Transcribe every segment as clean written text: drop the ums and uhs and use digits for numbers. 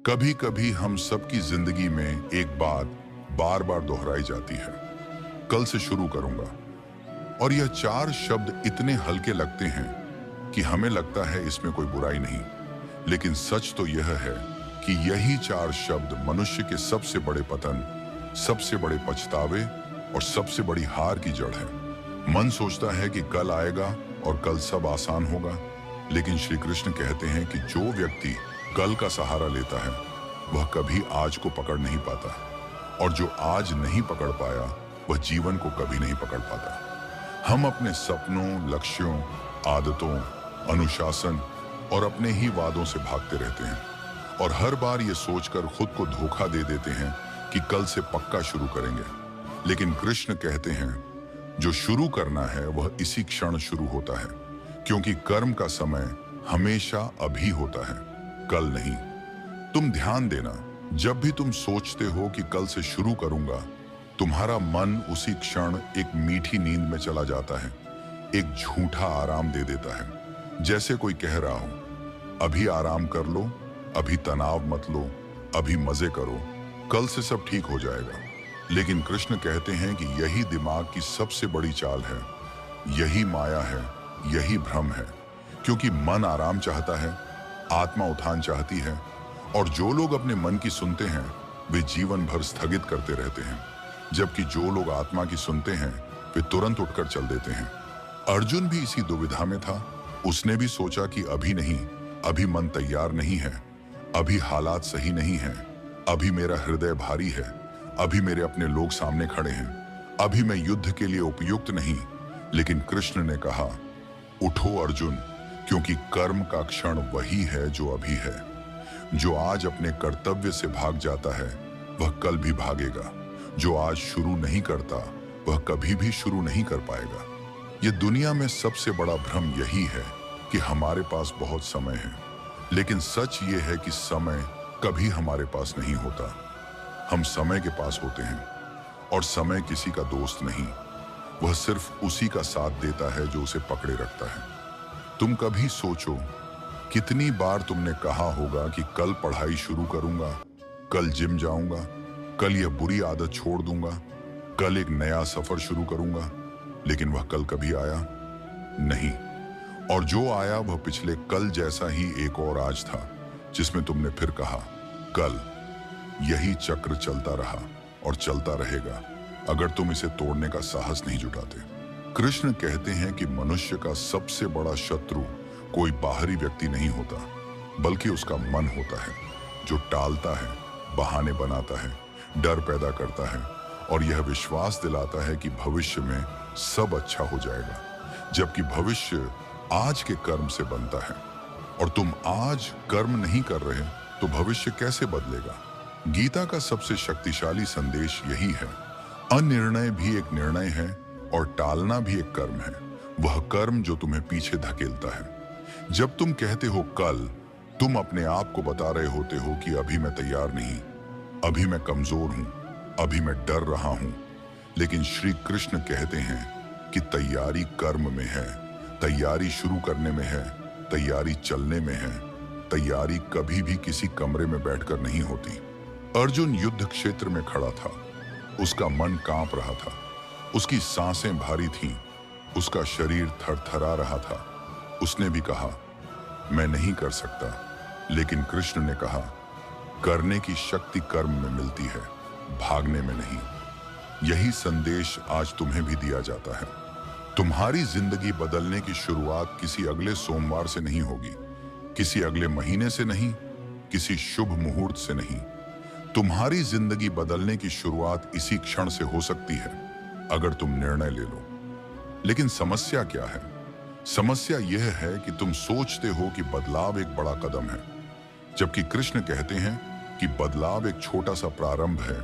कभी कभी हम सबकी जिंदगी में एक बात बार बार दोहराई जाती है। कल से शुरू करूंगा। और यह चार शब्द इतने हल्के लगते हैं कि हमें लगता है इसमें कोई बुराई नहीं। लेकिन सच तो यह है कि यही चार शब्द मनुष्य के सबसे बड़े पतन, सबसे बड़े पछतावे और सबसे बड़ी हार की जड़ है। मन सोचता है कि कल आएगा और कल सब आसान होगा। लेकिन श्री कृष्ण कहते हैं कि जो व्यक्ति कल का सहारा लेता है वह कभी आज को पकड़ नहीं पाता, और जो आज नहीं पकड़ पाया वह जीवन को कभी नहीं पकड़ पाता। हम अपने सपनों, लक्ष्यों, आदतों, अनुशासन और अपने ही वादों से भागते रहते हैं, और हर बार ये सोचकर खुद को धोखा दे देते हैं कि कल से पक्का शुरू करेंगे। लेकिन कृष्ण कहते हैं जो शुरू करना है वह इसी क्षण शुरू होता है, क्योंकि कर्म का समय हमेशा अभी होता है, कल नहीं। तुम ध्यान देना, जब भी तुम सोचते हो कि कल से शुरू करूंगा, तुम्हारा मन उसी क्षण एक मीठी नींद में चला जाता है, एक झूठा आराम दे देता है। जैसे कोई कह रहा हो अभी आराम कर लो, अभी तनाव मत लो, अभी मजे करो, कल से सब ठीक हो जाएगा। लेकिन कृष्ण कहते हैं कि यही दिमाग की सबसे बड़ी चाल है, यही माया है, यही भ्रम है। क्योंकि मन आराम चाहता है, आत्मा उठान चाहती है, और जो लोग अपने मन की सुनते हैं वे जीवन भर स्थगित करते रहते हैं, जबकि जो लोग आत्मा की सुनते हैं वे तुरंत उठकर चल देते हैं। अर्जुन भी इसी दुविधा में था। उसने भी सोचा कि अभी नहीं, अभी मन तैयार नहीं है, अभी हालात सही नहीं है, अभी मेरा हृदय भारी है, अभी मेरे अपने लोग सामने खड़े हैं, अभी मैं युद्ध के लिए उपयुक्त नहीं। लेकिन कृष्ण ने कहा उठो अर्जुन, क्योंकि कर्म का क्षण वही है जो अभी है। जो आज अपने कर्तव्य से भाग जाता है वह कल भी भागेगा। जो आज शुरू नहीं करता वह कभी भी शुरू नहीं कर पाएगा। ये दुनिया में सबसे बड़ा भ्रम यही है कि हमारे पास बहुत समय है, लेकिन सच ये है कि समय कभी हमारे पास नहीं होता। हम समय के पास होते हैं, और समय किसी का दोस्त नहीं, वह सिर्फ उसी का साथ देता है जो उसे पकड़े रखता है। तुम कभी सोचो कितनी बार तुमने कहा होगा कि कल पढ़ाई शुरू करूंगा, कल जिम जाऊंगा, कल यह बुरी आदत छोड़ दूंगा, कल एक नया सफर शुरू करूंगा। लेकिन वह कल कभी आया नहीं, और जो आया वह पिछले कल जैसा ही एक और आज था, जिसमें तुमने फिर कहा कल। यही चक्र चलता रहा और चलता रहेगा अगर तुम इसे तोड़ने का साहस नहीं जुटाते। कृष्ण कहते हैं कि मनुष्य का सबसे बड़ा शत्रु कोई बाहरी व्यक्ति नहीं होता, बल्कि उसका मन होता है, जो टालता है, बहाने बनाता है, डर पैदा करता है, और यह विश्वास दिलाता है कि भविष्य में सब अच्छा हो जाएगा। जबकि भविष्य आज के कर्म से बनता है, और तुम आज कर्म नहीं कर रहे तो भविष्य कैसे बदलेगा। गीता का सबसे शक्तिशाली संदेश यही है, अनिर्णय भी एक निर्णय है और टालना भी एक कर्म है। वह कर्म जो तुम्हें पीछे धकेलता है। जब तुम कहते हो कल, तुम अपने आप को बता रहे होते हो कि अभी मैं तैयार नहीं, अभी मैं कमजोर हूं, अभी मैं डर रहा हूं। लेकिन श्री कृष्ण कहते हैं कि तैयारी कर्म में है, तैयारी शुरू करने में है, तैयारी चलने में है। तैयारी कभी भी किसी कमरे में बैठकर नहीं होती। अर्जुन युद्ध क्षेत्र में खड़ा था, उसका मन कांप रहा था, उसकी सांसें भारी थीं, उसका शरीर थरथरा रहा था। उसने भी कहा मैं नहीं कर सकता, लेकिन कृष्ण ने कहा करने की शक्ति कर्म में मिलती है, भागने में नहीं। यही संदेश आज तुम्हें भी दिया जाता है। तुम्हारी जिंदगी बदलने की शुरुआत किसी अगले सोमवार से नहीं होगी, किसी अगले महीने से नहीं, किसी शुभ मुहूर्त से नहीं। तुम्हारी जिंदगी बदलने की शुरुआत इसी क्षण से हो सकती है, अगर तुम निर्णय ले लो। लेकिन समस्या क्या है? समस्या यह है कि तुम सोचते हो कि बदलाव एक बड़ा कदम है, जबकि कृष्ण कहते हैं कि बदलाव एक छोटा सा प्रारंभ है,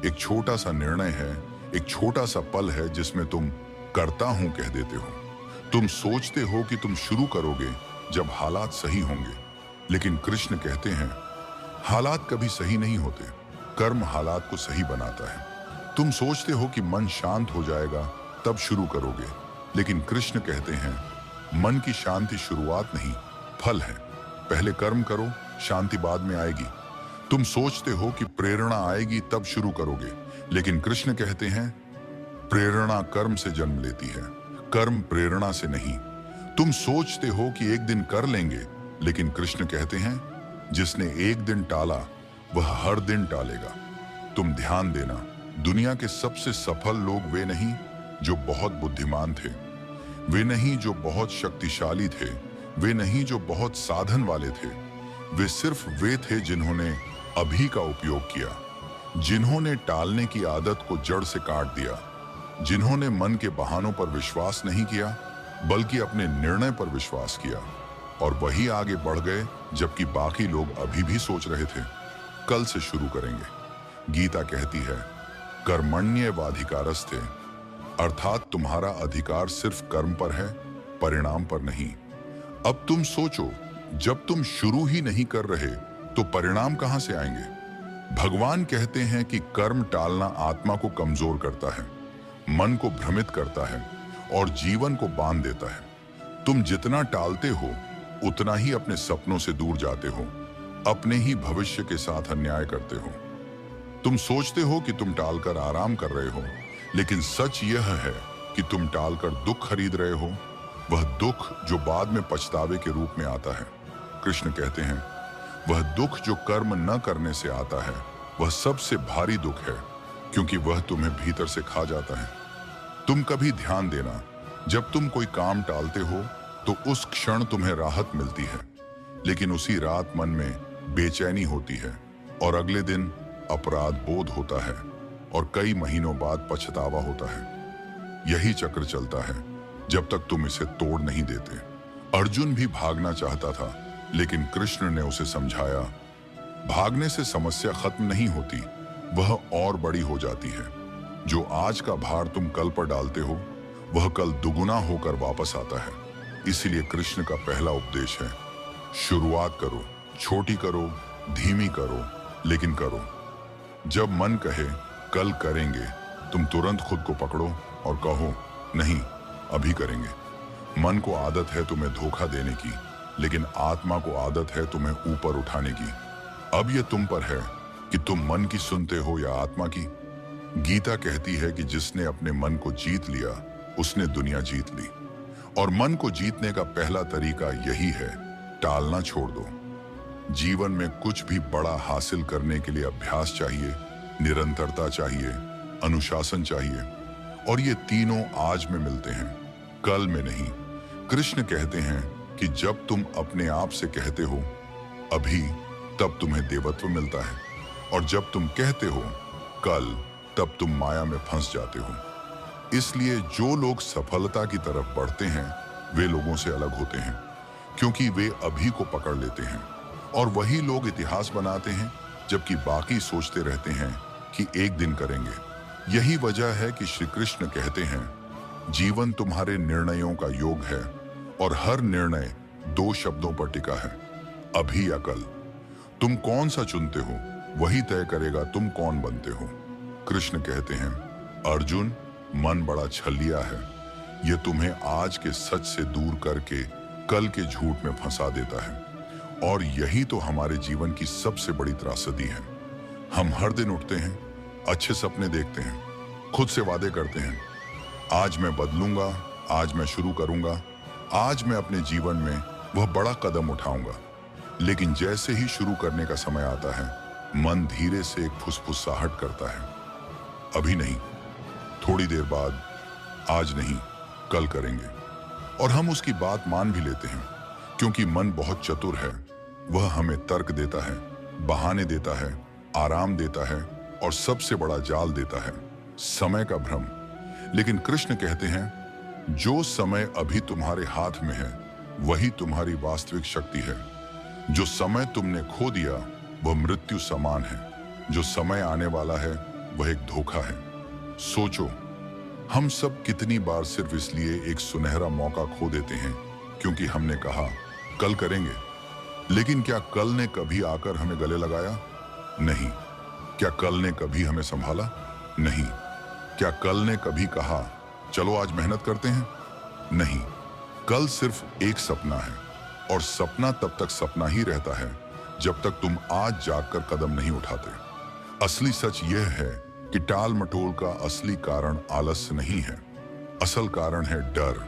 एक छोटा सा निर्णय है, एक छोटा सा पल है जिसमें तुम करता हूं कह देते हो। तुम सोचते हो कि तुम शुरू करोगे जब हालात सही होंगे, लेकिन कृष्ण कहते हैं हालात कभी सही नहीं होते, कर्म हालात को सही बनाता है। तुम सोचते हो कि मन शांत हो जाएगा तब शुरू करोगे, लेकिन कृष्ण कहते हैं मन की शांति शुरुआत नहीं, फल है। पहले कर्म करो, शांति बाद में आएगी। तुम सोचते हो कि प्रेरणा आएगी तब शुरू करोगे, लेकिन कृष्ण कहते हैं प्रेरणा कर्म से जन्म लेती है, कर्म प्रेरणा से नहीं। तुम सोचते हो कि एक दिन कर लेंगे, लेकिन कृष्ण कहते हैं जिसने एक दिन टाला वह हर दिन टालेगा। तुम ध्यान देना, दुनिया के सबसे सफल लोग वे नहीं जो बहुत बुद्धिमान थे, वे नहीं जो बहुत शक्तिशाली थे, वे नहीं जो बहुत साधन वाले थे। वे सिर्फ वे थे जिन्होंने अभी का उपयोग किया, जिन्होंने टालने की आदत को जड़ से काट दिया, जिन्होंने मन के बहानों पर विश्वास नहीं किया बल्कि अपने निर्णय पर विश्वास किया, और वही आगे बढ़ गए जबकि बाकी लोग अभी भी सोच रहे थे कल से शुरू करेंगे। गीता कहती है कर्मण्येवाधिकारस्ते, अर्थात तुम्हारा अधिकार सिर्फ कर्म पर है, परिणाम पर नहीं। अब तुम सोचो, जब तुम शुरू ही नहीं कर रहे तो परिणाम कहां से आएंगे? भगवान कहते हैं कि कर्म टालना आत्मा को कमजोर करता है, मन को भ्रमित करता है और जीवन को बांध देता है। तुम जितना टालते हो उतना ही अपने सपनों से दूर जाते हो, अपने ही भविष्य के साथ अन्याय करते हो। तुम सोचते हो कि तुम टालकर आराम कर रहे हो, लेकिन सच यह है कि तुम टालकर दुख खरीद रहे हो, वह दुख जो बाद में पछतावे के रूप में आता है। कृष्ण कहते हैं वह दुख जो कर्म न करने से आता है वह सबसे भारी दुख है, क्योंकि वह तुम्हें भीतर से खा जाता है। तुम कभी ध्यान देना, जब तुम कोई काम टालते हो तो उस क्षण तुम्हें राहत मिलती है, लेकिन उसी रात मन में बेचैनी होती है और अगले दिन अपराध बोध होता है और कई महीनों बाद पछतावा होता है। यही चक्र चलता है जब तक तुम इसे तोड़ नहीं देते। अर्जुन भी भागना चाहता था, लेकिन कृष्ण ने उसे समझाया भागने से समस्या खत्म नहीं होती, वह और बड़ी हो जाती है। जो आज का भार तुम कल पर डालते हो वह कल दुगुना होकर वापस आता है। इसीलिए कृष्ण का पहला उपदेश है शुरुआत करो, छोटी करो, धीमी करो, लेकिन करो। जब मन कहे कल करेंगे, तुम तुरंत खुद को पकड़ो और कहो नहीं, अभी करेंगे। मन को आदत है तुम्हें धोखा देने की, लेकिन आत्मा को आदत है तुम्हें ऊपर उठाने की। अब यह तुम पर है कि तुम मन की सुनते हो या आत्मा की। गीता कहती है कि जिसने अपने मन को जीत लिया उसने दुनिया जीत ली, और मन को जीतने का पहला तरीका यही है, टालना छोड़ दो। जीवन में कुछ भी बड़ा हासिल करने के लिए अभ्यास चाहिए, निरंतरता चाहिए, अनुशासन चाहिए, और ये तीनों आज में मिलते हैं, कल में नहीं। कृष्ण कहते हैं कि जब तुम अपने आप से कहते हो अभी, तब तुम्हें देवत्व मिलता है, और जब तुम कहते हो कल, तब तुम माया में फंस जाते हो। इसलिए जो लोग सफलता की तरफ बढ़ते हैं वे लोगों से अलग होते हैं, क्योंकि वे अभी को पकड़ लेते हैं, और वही लोग इतिहास बनाते हैं, जबकि बाकी सोचते रहते हैं कि एक दिन करेंगे। यही वजह है कि श्री कृष्ण कहते हैं जीवन तुम्हारे निर्णयों का योग है, और हर निर्णय दो शब्दों पर टिका है, अभी या कल। तुम कौन सा चुनते हो वही तय करेगा तुम कौन बनते हो। कृष्ण कहते हैं अर्जुन, मन बड़ा छलिया है, यह तुम्हें आज के सच से दूर करके कल के झूठ में फंसा देता है, और यही तो हमारे जीवन की सबसे बड़ी त्रासदी है। हम हर दिन उठते हैं, अच्छे सपने देखते हैं, खुद से वादे करते हैं, आज मैं बदलूंगा, आज मैं शुरू करूंगा, आज मैं अपने जीवन में वह बड़ा कदम उठाऊंगा। लेकिन जैसे ही शुरू करने का समय आता है, मन धीरे से एक फुसफुसाहट करता है, अभी नहीं, थोड़ी देर बाद, आज नहीं, कल करेंगे। और हम उसकी बात मान भी लेते हैं, क्योंकि मन बहुत चतुर है। वह हमें तर्क देता है, बहाने देता है, आराम देता है, और सबसे बड़ा जाल देता है, समय का भ्रम। लेकिन कृष्ण कहते हैं जो समय अभी तुम्हारे हाथ में है वही तुम्हारी वास्तविक शक्ति है। जो समय तुमने खो दिया वह मृत्यु समान है, जो समय आने वाला है वह एक धोखा है। सोचो, हम सब कितनी बार सिर्फ इसलिए एक सुनहरा मौका खो देते हैं क्योंकि हमने कहा कल करेंगे, लेकिन क्या कल ने कभी आकर हमें गले लगाया? नहीं। क्या कल ने कभी हमें संभाला? नहीं। क्या कल ने कभी कहा चलो आज मेहनत करते हैं? नहीं। कल सिर्फ एक सपना है, और सपना तब तक सपना ही रहता है जब तक तुम आज जागकर कदम नहीं उठाते। असली सच यह है कि टाल मटोल का असली कारण आलस्य नहीं है, असल कारण है डर।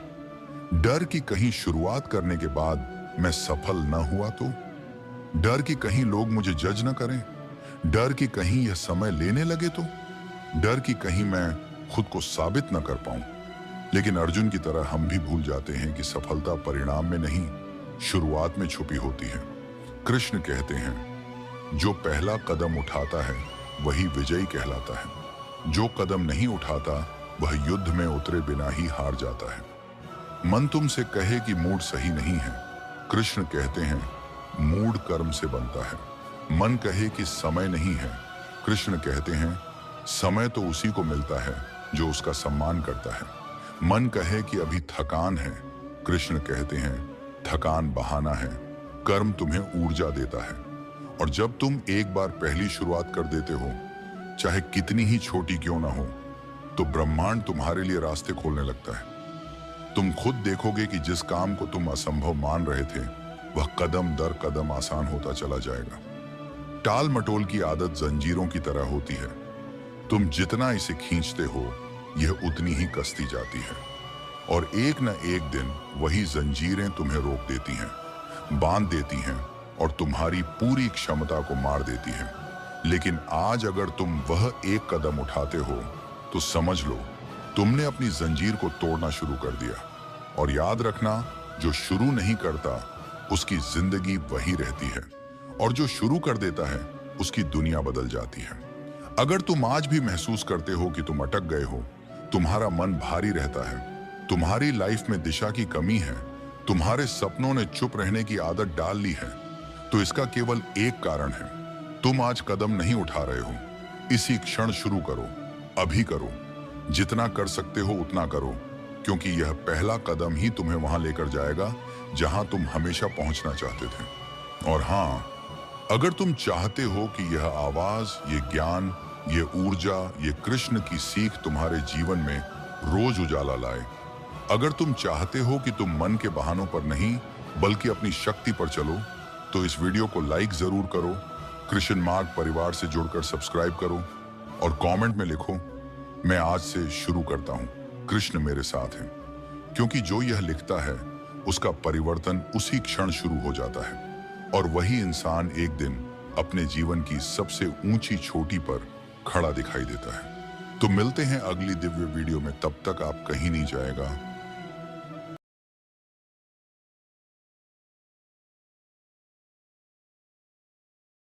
डर कि कहीं शुरुआत करने के बाद मैं सफल न हुआ तो, डर कि कहीं लोग मुझे जज न करें, डर कि कहीं यह समय लेने लगे तो, डर कि कहीं मैं खुद को साबित न कर पाऊं। लेकिन अर्जुन की तरह हम भी भूल जाते हैं कि सफलता परिणाम में नहीं, शुरुआत में छुपी होती है। कृष्ण कहते हैं, जो पहला कदम उठाता है वही विजयी कहलाता है। जो कदम नहीं उठाता वह युद्ध में उतरे बिना ही हार जाता है। मन तुमसे कहे कि मूड सही नहीं है, कृष्ण कहते हैं मूड कर्म से बनता है। मन कहे कि समय नहीं है, कृष्ण कहते हैं समय तो उसी को मिलता है जो उसका सम्मान करता है। मन कहे कि अभी थकान है, कृष्ण कहते हैं थकान बहाना है, कर्म तुम्हें ऊर्जा देता है। और जब तुम एक बार पहली शुरुआत कर देते हो, चाहे कितनी ही छोटी क्यों ना हो, तो ब्रह्मांड तुम्हारे लिए रास्ते खोलने लगता है। तुम खुद देखोगे कि जिस काम को तुम असंभव मान रहे थे वह कदम दर कदम आसान होता चला जाएगा। टाल मटोल की आदत जंजीरों की तरह होती है, तुम जितना इसे खींचते हो यह उतनी ही कसती जाती है, और एक न एक दिन वही जंजीरें तुम्हें रोक देती हैं, बांध देती हैं और तुम्हारी पूरी क्षमता को मार देती हैं। लेकिन आज अगर तुम वह एक कदम उठाते हो तो समझ लो तुमने अपनी जंजीर को तोड़ना शुरू कर दिया। और याद रखना, जो शुरू नहीं करता उसकी जिंदगी वही रहती है, और जो शुरू कर देता है उसकी दुनिया बदल जाती है। अगर तुम आज भी महसूस करते हो कि तुम अटक गए हो, तुम्हारा मन भारी रहता है, तुम्हारी लाइफ में दिशा की कमी है, तुम्हारे सपनों ने चुप रहने की आदत डाल ली है, तो इसका केवल एक कारण है, तुम आज कदम नहीं उठा रहे हो। इसी क्षण शुरू करो, अभी करो, जितना कर सकते हो उतना करो, क्योंकि यह पहला कदम ही तुम्हें वहां लेकर जाएगा जहां तुम हमेशा पहुंचना चाहते थे। और हाँ, अगर तुम चाहते हो कि यह आवाज, ये ज्ञान, ये ऊर्जा, ये कृष्ण की सीख तुम्हारे जीवन में रोज उजाला लाए, अगर तुम चाहते हो कि तुम मन के बहानों पर नहीं बल्कि अपनी शक्ति पर चलो, तो इस वीडियो को लाइक जरूर करो, कृष्ण मार्ग परिवार से जुड़कर सब्सक्राइब करो और कमेंट में लिखो, मैं आज से शुरू करता हूं, कृष्ण मेरे साथ हैं। क्योंकि जो यह लिखता है उसका परिवर्तन उसी क्षण शुरू हो जाता है, और वही इंसान एक दिन अपने जीवन की सबसे ऊंची चोटी पर खड़ा दिखाई देता है। तो मिलते हैं अगली दिव्य वीडियो में, तब तक आप कहीं नहीं जाएगा।